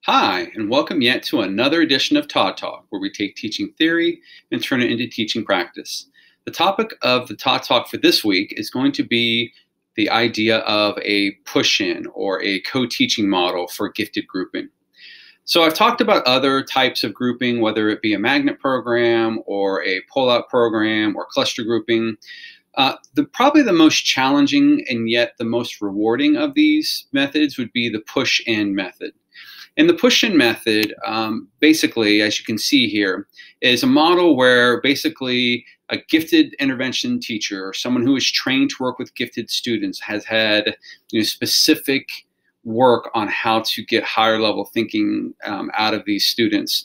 Hi, and welcome yet to another edition of Todd Talk, where we take teaching theory and turn it into teaching practice. The topic of the Todd Talk for this week is going to be the idea of a push-in or a co-teaching model for gifted grouping. So I've talked about other types of grouping, whether it be a magnet program or a pull-out program or cluster grouping. Probably the most challenging and yet the most rewarding of these methods would be the push-in method. And the push-in method, basically, as you can see here, is a model where basically a gifted intervention teacher or someone who is trained to work with gifted students has had specific work on how to get higher level thinking out of these students,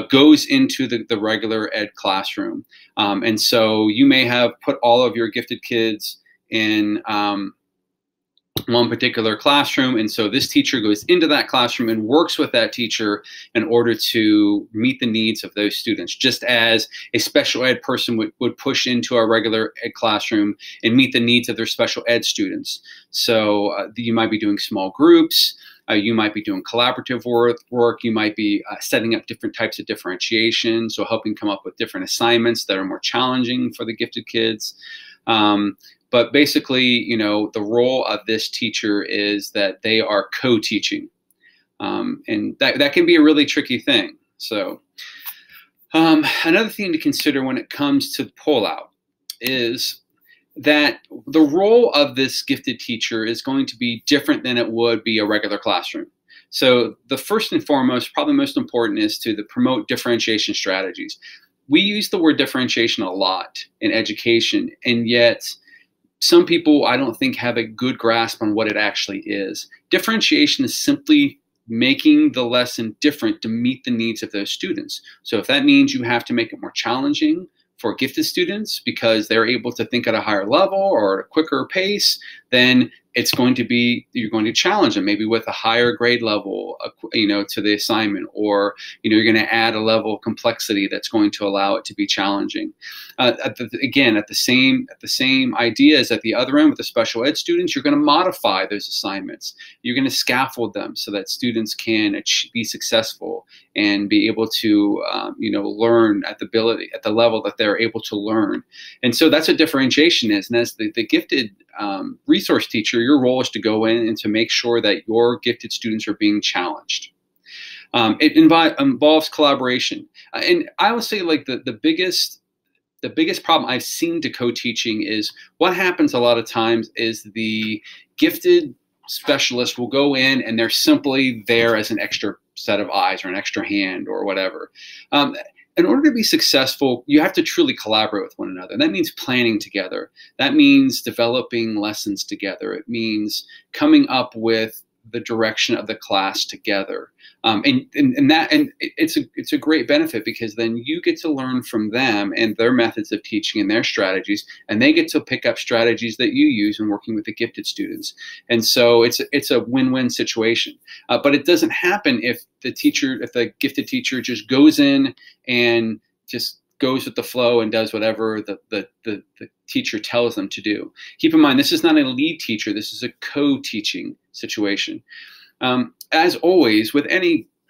goes into the regular ed classroom. And so you may have put all of your gifted kids in one particular classroom, and so this teacher goes into that classroom and works with that teacher in order to meet the needs of those students, just as a special ed person would push into a regular ed classroom and meet the needs of their special ed students. So you might be doing small groups, you might be doing collaborative work, you might be setting up different types of differentiation, so helping come up with different assignments that are more challenging for the gifted kids. But basically, the role of this teacher is that they are co-teaching. And that can be a really tricky thing. So another thing to consider when it comes to pull-out is that the role of this gifted teacher is going to be different than it would be a regular classroom. So the first and foremost, probably most important, is to promote differentiation strategies. We use the word differentiation a lot in education, and yet some people, I don't think, have a good grasp on what it actually is. Differentiation is simply making the lesson different to meet the needs of those students. So if that means you have to make it more challenging for gifted students because they're able to think at a higher level or at a quicker pace, then it's going to be, you're going to challenge them maybe with a higher grade level, to the assignment, or, you're going to add a level of complexity that's going to allow it to be challenging. Again, at the same idea as at the other end with the special ed students, you're going to modify those assignments. You're going to scaffold them so that students can be successful and be able to, learn at the level that they're able to learn. And so that's what differentiation is. And as the gifted resource teacher, your role is to go in and to make sure that your gifted students are being challenged. It involves collaboration. And I would say, like, the biggest problem I've seen to co-teaching is what happens a lot of times is the gifted specialist will go in and they're simply there as an extra set of eyes or an extra hand or whatever. In order to be successful, you have to truly collaborate with one another. That means planning together. That means developing lessons together. It means coming up with the direction of the class together. And it's a great benefit because then you get to learn from them and their methods of teaching and their strategies, and they get to pick up strategies that you use in working with the gifted students. And so it's a win-win situation. But it doesn't happen if the gifted teacher just goes in and just goes with the flow and does whatever the teacher tells them to do. Keep in mind, this is not a lead teacher. This is a co-teaching situation. As always, when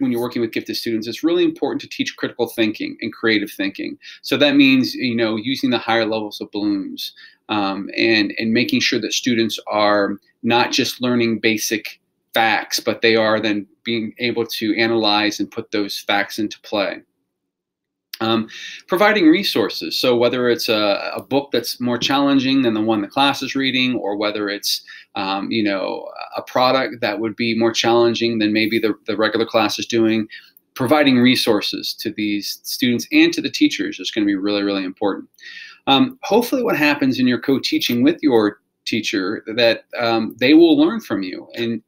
you're working with gifted students, it's really important to teach critical thinking and creative thinking. So that means, using the higher levels of Bloom's and making sure that students are not just learning basic facts, but they are then being able to analyze and put those facts into play. Providing resources. So whether it's a book that's more challenging than the one the class is reading, or whether it's a product that would be more challenging than maybe the regular class is doing, providing resources to these students and to the teachers is going to be really, really important. Hopefully what happens in your co-teaching with your teacher that they will learn from you, and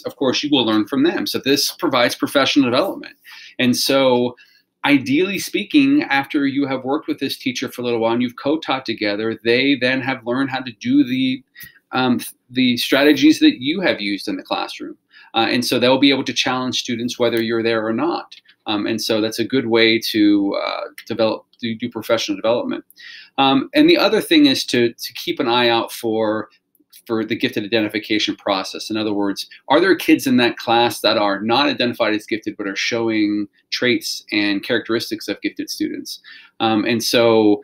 of course you will learn from them. So this provides professional development. And so ideally speaking, after you have worked with this teacher for a little while and you've co-taught together, they then have learned how to do the strategies that you have used in the classroom. And so they'll be able to challenge students whether you're there or not. And so that's a good way to do professional development. And the other thing is to keep an eye out for for the gifted identification process. In other words, are there kids in that class that are not identified as gifted but are showing traits and characteristics of gifted students? And so,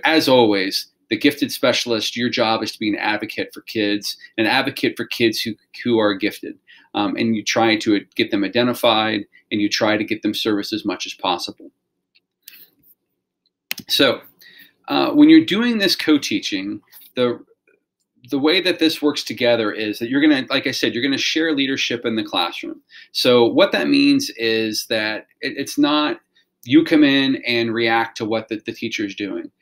as always, the gifted specialist, your job is to be an advocate for kids, an advocate for kids who are gifted. And you try to get them identified, and you try to get them service as much as possible. So when you're doing this co-teaching, the way that this works together is that you're going to, like I said, you're going to share leadership in the classroom. So what that means is that it's not you come in and react to what the teacher is doing.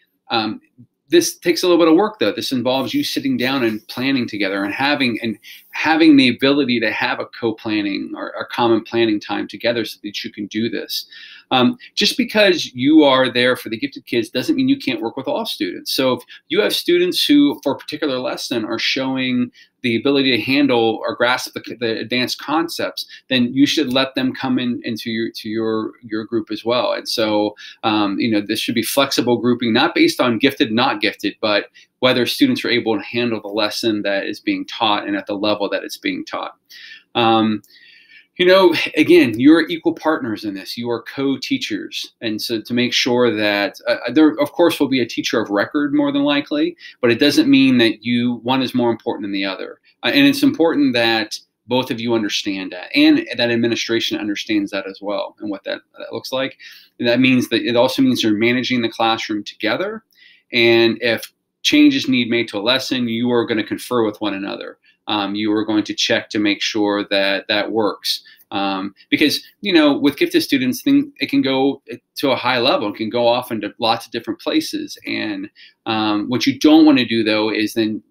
This takes a little bit of work, though. This involves you sitting down and planning together and having the ability to have a co-planning or a common planning time together so that you can do this. Just because you are there for the gifted kids doesn't mean you can't work with all students. So if you have students who, for a particular lesson, are showing the ability to handle or grasp the advanced concepts, then you should let them come into your group as well. And so, this should be flexible grouping, not based on gifted, not gifted, but whether students are able to handle the lesson that is being taught and at the level that it's being taught. Again, you're equal partners in this. You are co-teachers. And so to make sure that there, of course, will be a teacher of record more than likely, but it doesn't mean that one is more important than the other. And it's important that both of you understand that, and that administration understands that as well, and what that looks like. And that means that it also means you're managing the classroom together. And if changes need made to a lesson, you are going to confer with one another. You are going to check to make sure that that works. Because, with gifted students, it can go to a high level. It can go off into lots of different places. And what you don't want to do, though, is then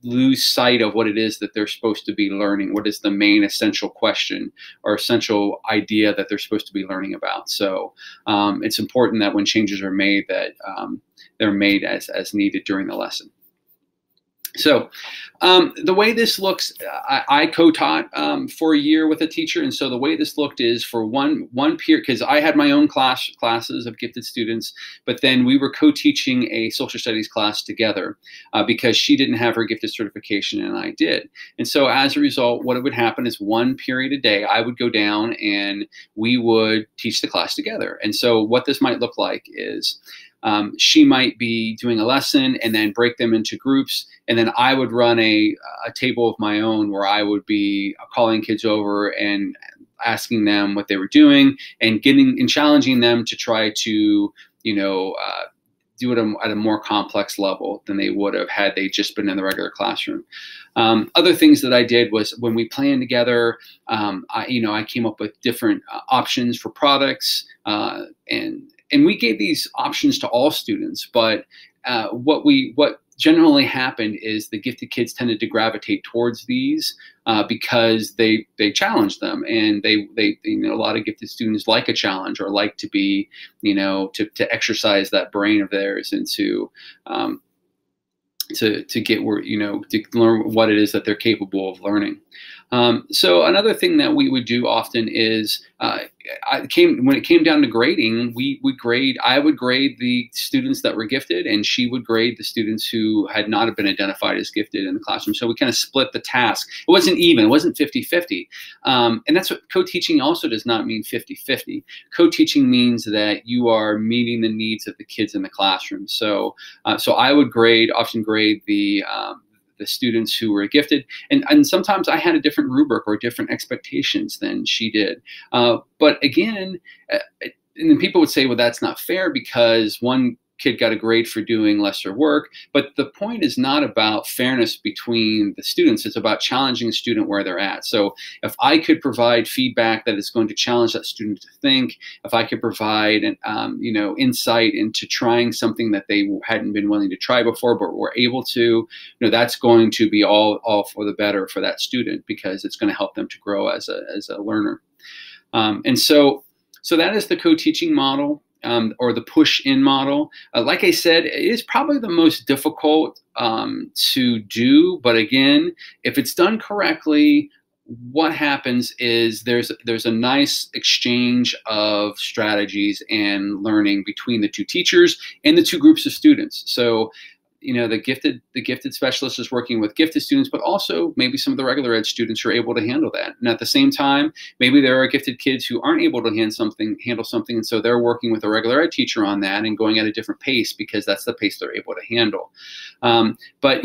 lose sight of what it is that they're supposed to be learning. What is the main essential question or essential idea that they're supposed to be learning about? So it's important that when changes are made, that they're made as needed during the lesson. So the way this looks, I co-taught for a year with a teacher, and so the way this looked is for one period, because I had my own classes of gifted students, but then we were co-teaching a social studies class together because she didn't have her gifted certification and I did. And so as a result, what would happen is one period a day, I would go down and we would teach the class together. And so what this might look like is she might be doing a lesson and then break them into groups. And then I would run a table of my own where I would be calling kids over and asking them what they were doing and challenging them to try to, do it at a more complex level than they would have had they just been in the regular classroom. Other things that I did was when we planned together, I came up with different options for products, and we gave these options to all students, but what generally happened is the gifted kids tended to gravitate towards these because they challenged them, and they a lot of gifted students like a challenge or like to be to exercise that brain of theirs and to get where to learn what it is that they're capable of learning. So another thing that we would do often is when it came down to grading, I would grade the students that were gifted, and she would grade the students who had not been identified as gifted in the classroom. So we kind of split the task. It wasn't even, it wasn't 50-50. And that's what co-teaching also does not mean 50-50. Co-teaching means that you are meeting the needs of the kids in the classroom. So I would often grade the students who were gifted, and sometimes I had a different rubric or different expectations than she did. But again, and then people would say, well, that's not fair because one kid got a grade for doing lesser work. But the point is not about fairness between the students. It's about challenging the student where they're at. So if I could provide feedback that is going to challenge that student to think, if I could provide an, insight into trying something that they hadn't been willing to try before, but were able to, that's going to be all for the better for that student, because it's going to help them to grow as a learner. And so that is the co-teaching model. Or the push-in model. Like I said, it is probably the most difficult to do. But again, if it's done correctly, what happens is there's a nice exchange of strategies and learning between the two teachers and the two groups of students. So the gifted specialist is working with gifted students, but also maybe some of the regular ed students are able to handle that. And at the same time, maybe there are gifted kids who aren't able to handle something, and so they're working with a regular ed teacher on that and going at a different pace because that's the pace they're able to handle. But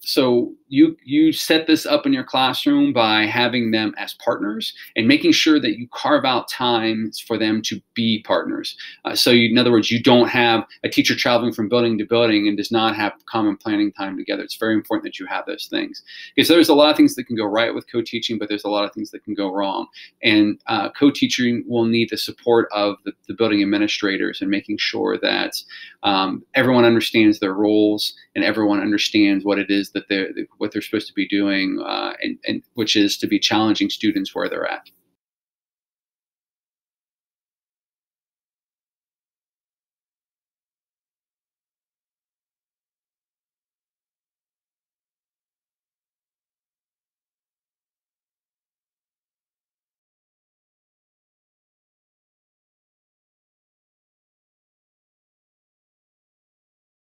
so you set this up in your classroom by having them as partners and making sure that you carve out times for them to be partners. In other words, you don't have a teacher traveling from building to building and does not have common planning time together. It's very important that you have those things, because there's a lot of things that can go right with co-teaching, but there's a lot of things that can go wrong. And co-teaching will need the support of the building administrators and making sure that everyone understands their roles and everyone understands what it is that they're supposed to be doing, and which is to be challenging students where they're at.